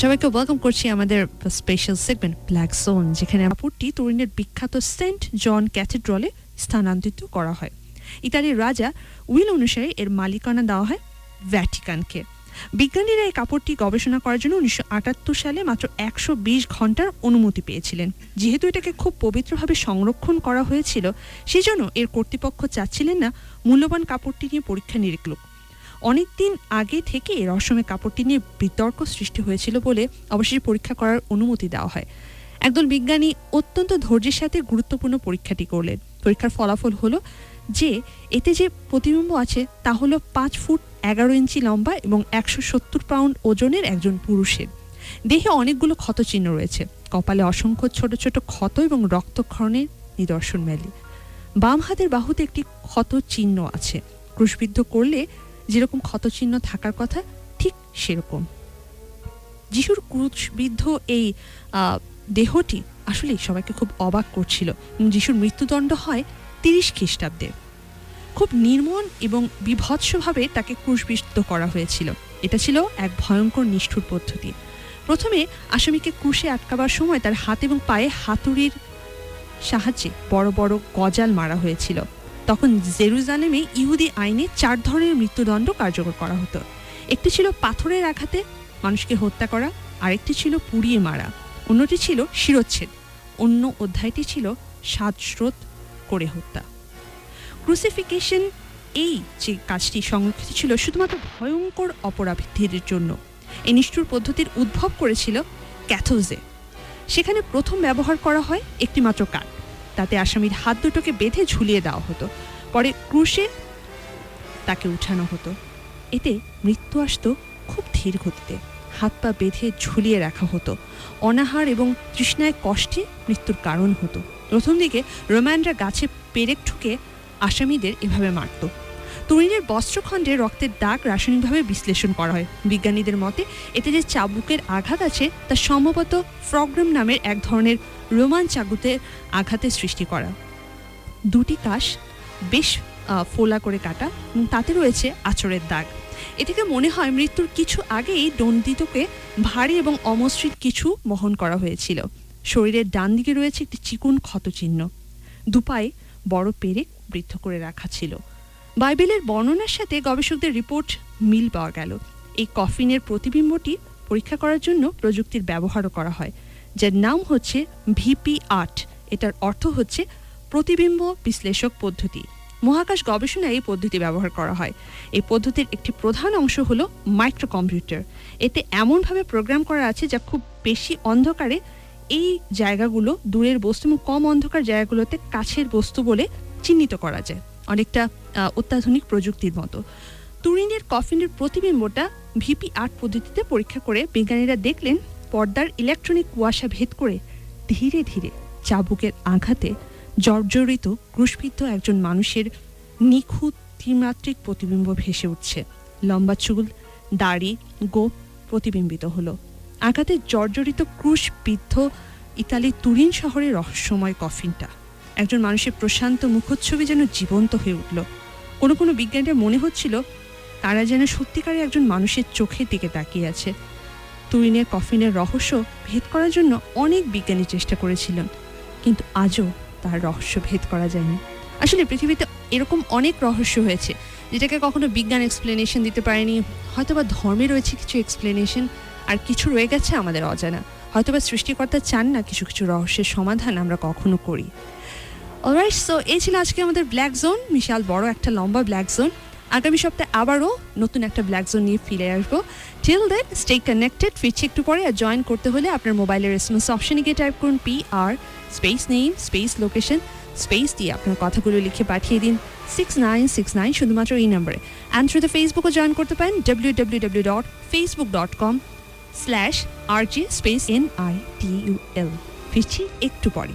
সবাইকে ওয়েলকাম করছি আমাদের স্পেশাল সেগমেন্ট ব্ল্যাক জোন, যেখানে কাপড়টি তুরিনের বিখ্যাত সেন্ট জন ক্যাথেড্রালে স্থানান্তরিত করা হয়। ইতালির রাজা উইল অনুসারে এর মালিকানা দেওয়া হয় ভ্যাটিকানকে। বিজ্ঞানীরা এই কাপড়টি গবেষণা করার জন্য 1978 সালে মাত্র 120 ঘন্টার অনুমতি পেয়েছিলেন। যেহেতু এটাকে খুব পবিত্রভাবে সংরক্ষণ করা হয়েছিল, সেজন্য এর কর্তৃপক্ষ চাচ্ছিলেন না মূল্যবান কাপড়টি নিয়ে পরীক্ষা নিরীক্ষা। অনেকদিন আগে থেকে রহস্যময় কাপড়টি নিয়ে বিতর্ক সৃষ্টি হয়েছিল বলে অবশেষে পরীক্ষা করার অনুমতি দেওয়া হয়। একদল বিজ্ঞানী অত্যন্ত ধৈর্যের সাথে গুরুত্বপূর্ণ পরীক্ষাটি করলেন। পরীক্ষার ফলাফল হলো যে এতে যে প্রতিবিম্ব আছে তা হলো 5 ফুট 11 ইঞ্চি লম্বা এবং 170 পাউন্ড ওজনের একজন পুরুষের। দেহে অনেকগুলো ক্ষতচিহ্ন রয়েছে, কপালে অসংখ্য ছোট ছোট ক্ষত এবং রক্তক্ষরণের নিদর্শন মেলে। বাম হাতের বাহুতে একটি ক্ষত চিহ্ন আছে, ক্রুশবিদ্ধ করলে যেরকম ক্ষতচিহ্ন থাকার কথা ঠিক সেরকম। যিশুর ক্রুশবিদ্ধ এই দেহটি আসলে সবাইকে খুব অবাক করছিল। যিশুর মৃত্যুদণ্ড হয় 30 খ্রিস্টাব্দে। খুব নির্মম এবং বিভৎসভাবে তাকে ক্রুশবিদ্ধ করা হয়েছিল। এটা ছিল এক ভয়ঙ্কর নিষ্ঠুর পদ্ধতি। প্রথমে আসামিকে ক্রুশে আটকাবার সময় তার হাত এবং পায়ে হাতুড়ির সাহায্যে বড় বড় গজাল মারা হয়েছিল। তখন জেরুজালেমে ইহুদি আইনে 4 ধরনের মৃত্যুদণ্ড কার্যকর করা হতো। একটি ছিল পাথরের আঘাতে মানুষকে হত্যা করা, আরেকটি ছিল পুড়িয়ে মারা, অন্যটি ছিল শিরচ্ছেদ, অন্য অধ্যায়টি ছিল শ্বাসরোধ করে হত্যা। ক্রুসিফিকেশন এই যে কাজটি সংরক্ষিত ছিল শুধুমাত্র ভয়ঙ্কর অপরাধীদের জন্য। এই নিষ্ঠুর পদ্ধতির উদ্ভব করেছিল ক্যাথোজে। সেখানে প্রথম ব্যবহার করা হয় একটি মাত্র কাঠ, তাতে আসামির হাত দুটোকে বেঁধে ঝুলিয়ে দেওয়া হতো। পরে ক্রুশে তাকে উঠানো হতো। এতে মৃত্যু আসতো খুব ধীর গতিতে। হাত পা বেঁধে ঝুলিয়ে রাখা হতো। অনাহার এবং তৃষ্ণায় কষ্টে মৃত্যুর কারণ হতো। প্রথম দিকে রোমানরা গাছে পেরেক ঠুকে আসামিদের এভাবে মারত। তুরিনের বস্ত্রখণ্ডে রক্তের দাগ রাসায়নিকভাবে বিশ্লেষণ করা হয়। বিজ্ঞানীদের মতে এতে যে চাবুকের আঘাত আছে তা সম্ভবত ফ্রগ্রাম নামের এক ধরনের রোমান চাবুকের আঘাতের সৃষ্টি করা। দুটি কাশ বেশ ফোলা করে কাটা এবং তাতে রয়েছে আঁচড়ের দাগ। এ থেকে মনে হয় মৃত্যুর কিছু আগেই দণ্ডিতকে ভারী এবং অমসৃণ কিছু বহন করা হয়েছিল। শরীরের ডান দিকে রয়েছে একটি চিকন ক্ষতচিহ্ন। দুপায়ে বড় পেরেক বৃদ্ধ করে রাখা ছিল। বাইবেলের বর্ণনার সাথে গবেষকদের রিপোর্ট মিল পাওয়া গেল। এই কফিনের প্রতিবিম্বটি পরীক্ষা করার জন্য প্রযুক্তির ব্যবহারও করা হয়, যার নাম হচ্ছে VP8। এটার অর্থ হচ্ছে প্রতিবিম্ব বিশ্লেষক পদ্ধতি। মহাকাশ গবেষণায় এই পদ্ধতি ব্যবহার করা হয়। এই পদ্ধতির একটি প্রধান অংশ হলো মাইক্রোকম্পিউটার। এতে এমনভাবে প্রোগ্রাম করা আছে যা খুব বেশি অন্ধকারে এই জায়গাগুলো দূরের বস্তু এবং কম অন্ধকার জায়গাগুলোতে কাছের বস্তু বলে চিহ্নিত করা যায়, অনেকটা অত্যাধুনিক প্রযুক্তির মতো। তুরিনের কফিনের প্রতিবিম্বটা VP8 পদ্ধতিতে পরীক্ষা করে বিজ্ঞানীরা দেখলেন পর্দার ইলেকট্রনিক কুয়াশা ভেদ করে ধীরে ধীরে চাবুকের আঘাতে জর্জরিত ক্রুশবিদ্ধ একজন মানুষের নিখুঁত ত্রিমাত্রিক প্রতিবিম্ব ভেসে উঠছে। লম্বা চুল, দাড়ি, গোঁফ প্রতিবিম্বিত হলো। আঘাতে জর্জরিত ক্রুশবিদ্ধ ইতালির তুরিন শহরের রহস্যময় কফিনটা। একজন মানুষের প্রশান্ত মুখচ্ছবি যেন জীবন্ত হয়ে উঠল। কোনো কোনো বিজ্ঞানীরা মনে হচ্ছিল তারা যেন সত্যিকারে একজন মানুষের চোখের দিকে তাকিয়ে আছে। তুরিনের কফিনের রহস্য ভেদ করার জন্য অনেক বিজ্ঞানী চেষ্টা করেছিলেন, কিন্তু আজও তার রহস্য ভেদ করা যায়নি। আসলে পৃথিবীতে এরকম অনেক রহস্য হয়েছে যেটাকে কখনো বিজ্ঞান এক্সপ্লেনেশন দিতে পারেনি। হয়তোবা ধর্মে রয়েছে কিছু এক্সপ্লেনেশন, আর কিছু রয়ে গেছে আমাদের অজানা। হয়তোবা সৃষ্টিকর্তা চান না কিছু কিছু রহস্যের সমাধান আমরা কখনো করি। অলরাইট, সো এই ছিল আজকে আমাদের ব্ল্যাক জোন, বিশাল বড় একটা লম্বা ব্ল্যাক জোন। আগামী সপ্তাহে আবারও নতুন একটা ব্ল্যাক জোন নিয়ে ফিরে আসবো। Till then stay connected. ফিরছি একটু পরে। আর জয়েন করতে হলে আপনার মোবাইলের এসএমএস অপশনে গিয়ে টাইপ করুন PR space name space location space দিয়ে আপনার কথাগুলো লিখে পাঠিয়ে দিন 6969 শুধুমাত্র এই নম্বরে। অ্যান্ড থ্রু দ্য ফেসবুকও জয়েন করতে পারেন www.facebook.com/RJ NITUL। ফিরছি একটু পরে।